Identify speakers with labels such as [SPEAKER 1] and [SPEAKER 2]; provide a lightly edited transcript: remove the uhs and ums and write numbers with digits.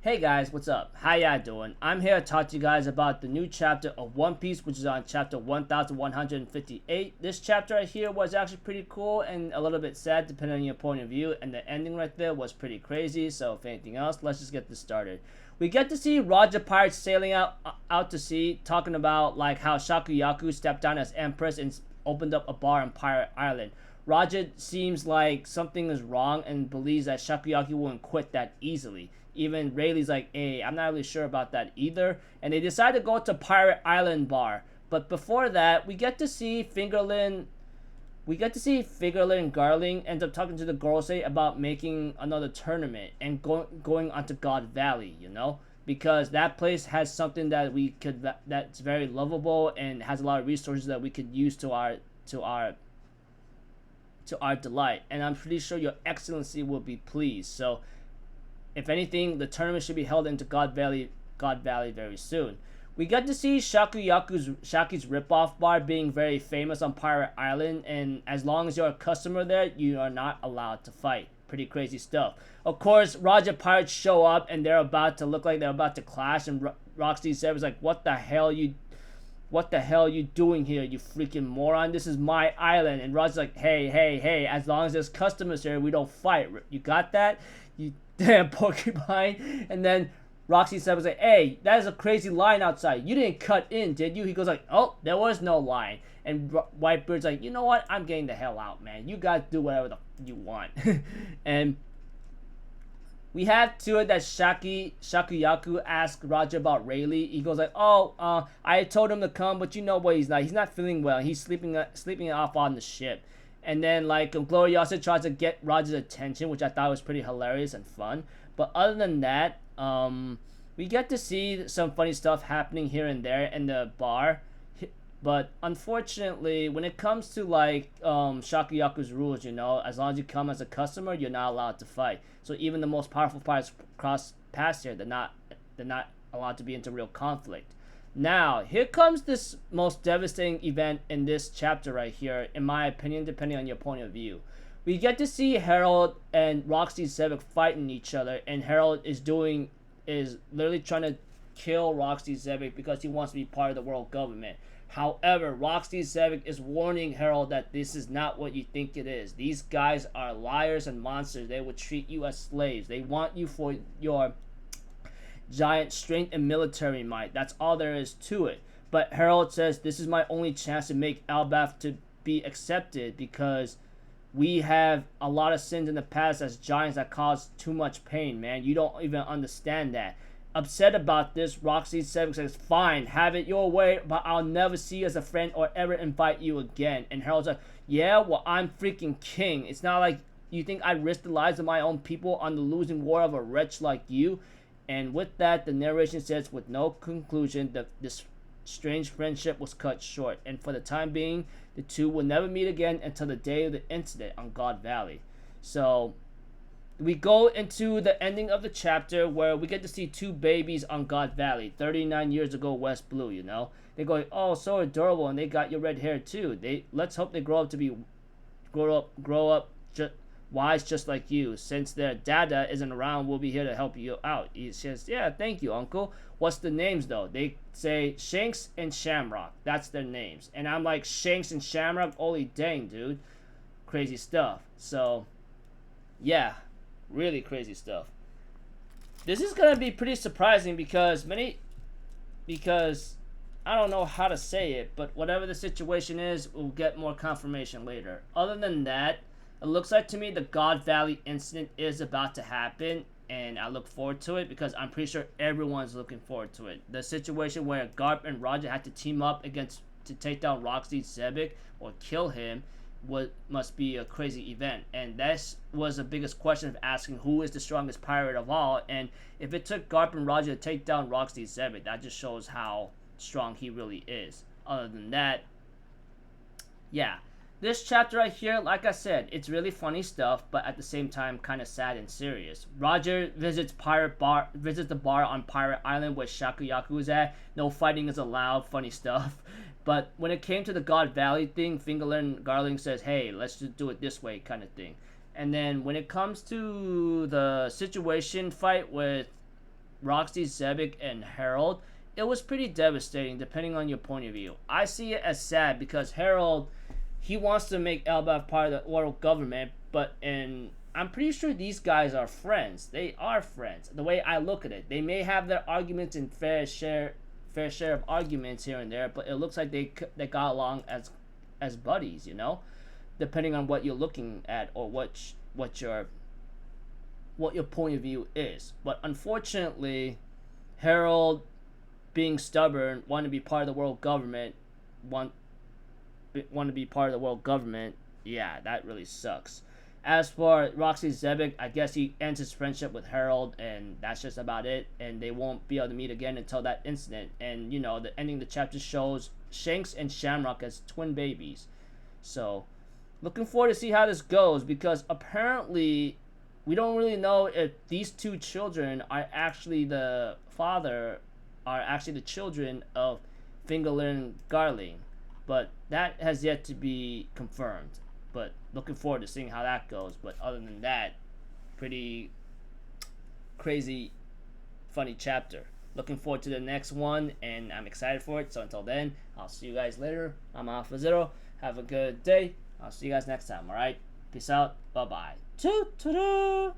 [SPEAKER 1] Hey guys, what's up? How y'all doing? I'm here to talk to you guys about the new chapter of One Piece, which is on chapter 1158. This chapter right here was actually pretty cool and a little bit sad depending on your point of view, and the ending right there was pretty crazy. So if anything else, let's just get this started. We get to see Roger Pirates sailing out to sea, talking about like how Shakuyaku stepped down as Empress and opened up a bar on Pirate Island. Roger seems like something is wrong and believes that Shakuyaku wouldn't quit that easily. Even Rayleigh's like, hey, I'm not really sure about that either. And they decide to go to Pirate Island Bar. But before that, we get to see Fingerlin and Garling end up talking to the Gorosei about making another tournament and going onto God Valley, because that place has something that's very lovable and has a lot of resources that we could use to our delight. And I'm pretty sure Your Excellency will be pleased. So if anything, the tournament should be held into God Valley very soon. We get to see Shaki's ripoff bar being very famous on Pirate Island, and as long as you're a customer there, you are not allowed to fight. Pretty crazy stuff. Of course, Roger Pirates show up, and they're about to look like they're about to clash, and Roxy said was like, what the hell are you doing here, you freaking moron? This is my island. And Roger's like, hey, as long as there's customers here, we don't fight. You got that? You damn porcupine. And then Roxy said was like, hey, that is a crazy line outside. You didn't cut in, did you? He goes like, oh, there was no line. And Whitebeard's like, you know what? I'm getting the hell out, man. You guys do whatever you want. And we have to it that Shakuyaku asked Roger about Rayleigh. He goes like, I told him to come, but you know what he's not. He's not feeling well. He's sleeping off on the ship. And then like Gloriosa tries to get Roger's attention, which I thought was pretty hilarious and fun. But other than that, we get to see some funny stuff happening here and there in the bar. But unfortunately, when it comes to like Shakuyaku's rules, as long as you come as a customer, you're not allowed to fight. So even the most powerful pirates cross paths here, they're not allowed to be into real conflict. Now, here comes this most devastating event in this chapter right here, in my opinion, depending on your point of view. We get to see Harold and Roxy Zebek fighting each other, and Harold is literally trying to kill Roxy Zebek because he wants to be part of the world government. However, Roxy Zebek is warning Harold that this is not what you think it is. These guys are liars and monsters. They will treat you as slaves. They want you for your giant strength and military might. That's all there is to it. But Harold says, this is my only chance to make Elbaf to be accepted, because we have a lot of sins in the past as giants that caused too much pain, man. You don't even understand that. Upset about this, Roxy Zebek says, fine, have it your way, but I'll never see you as a friend or ever invite you again. And Harold's like, yeah, well, I'm freaking king. It's not like you think I'd risk the lives of my own people on the losing war of a wretch like you. And with that, the narration says, with no conclusion, this strange friendship was cut short. And for the time being, the two will never meet again until the day of the incident on God Valley. So we go into the ending of the chapter where we get to see two babies on God Valley, 39 years ago, West Blue, They go, oh, so adorable, and they got your red hair too. Let's hope they grow up wise just like you. Since their dada isn't around, we'll be here to help you out. He says, yeah, thank you, uncle. What's the names though? They say Shanks and Shamrock. That's their names. And I'm like, Shanks and Shamrock? Holy dang, dude. Crazy stuff. So, yeah, really crazy stuff. This is gonna be pretty surprising because I don't know how to say it, but whatever the situation is, we'll get more confirmation later. Other than that, it looks like to me the God Valley incident is about to happen, and I look forward to it because I'm pretty sure everyone's looking forward to it. The situation where Garp and Roger had to team up to take down Roxy Zebek or kill him must be a crazy event, and that was the biggest question of asking who is the strongest pirate of all. And if it took Garp and Roger to take down Roxy Zebek, that just shows how strong he really is. Other than that, yeah. This chapter right here, like I said, it's really funny stuff, but at the same time, kind of sad and serious. Roger visits the bar on Pirate Island where Shakuyaku is at. No fighting is allowed, funny stuff. But when it came to the God Valley thing, Fingerlin Garling says, hey, let's just do it this way, kind of thing. And then when it comes to the situation fight with Roxy, Zebek, and Harold, it was pretty devastating depending on your point of view. I see it as sad because Harold, he wants to make Elbaf part of the world government, but I'm pretty sure these guys are friends. They are friends. The way I look at it, they may have their arguments and fair share of arguments here and there, but it looks like they got along as buddies, you know, depending on what you're looking at or what your point of view is. But unfortunately, Harold, being stubborn, want to be part of the world government, yeah, that really sucks. As for Roxy Zebek, I guess he ends his friendship with Harold, and that's just about it. And they won't be able to meet again until that incident. And, you know, the ending of the chapter shows Shanks and Shamrock as twin babies. So, looking forward to see how this goes, because apparently we don't really know if these two children are actually the children of Fingerler and Garling. But that has yet to be confirmed. But looking forward to seeing how that goes. But other than that, pretty crazy, funny chapter. Looking forward to the next one, and I'm excited for it. So until then, I'll see you guys later. I'm Alpha Zero. Have a good day. I'll see you guys next time, alright? Peace out. Bye-bye. Toot-toot-toot.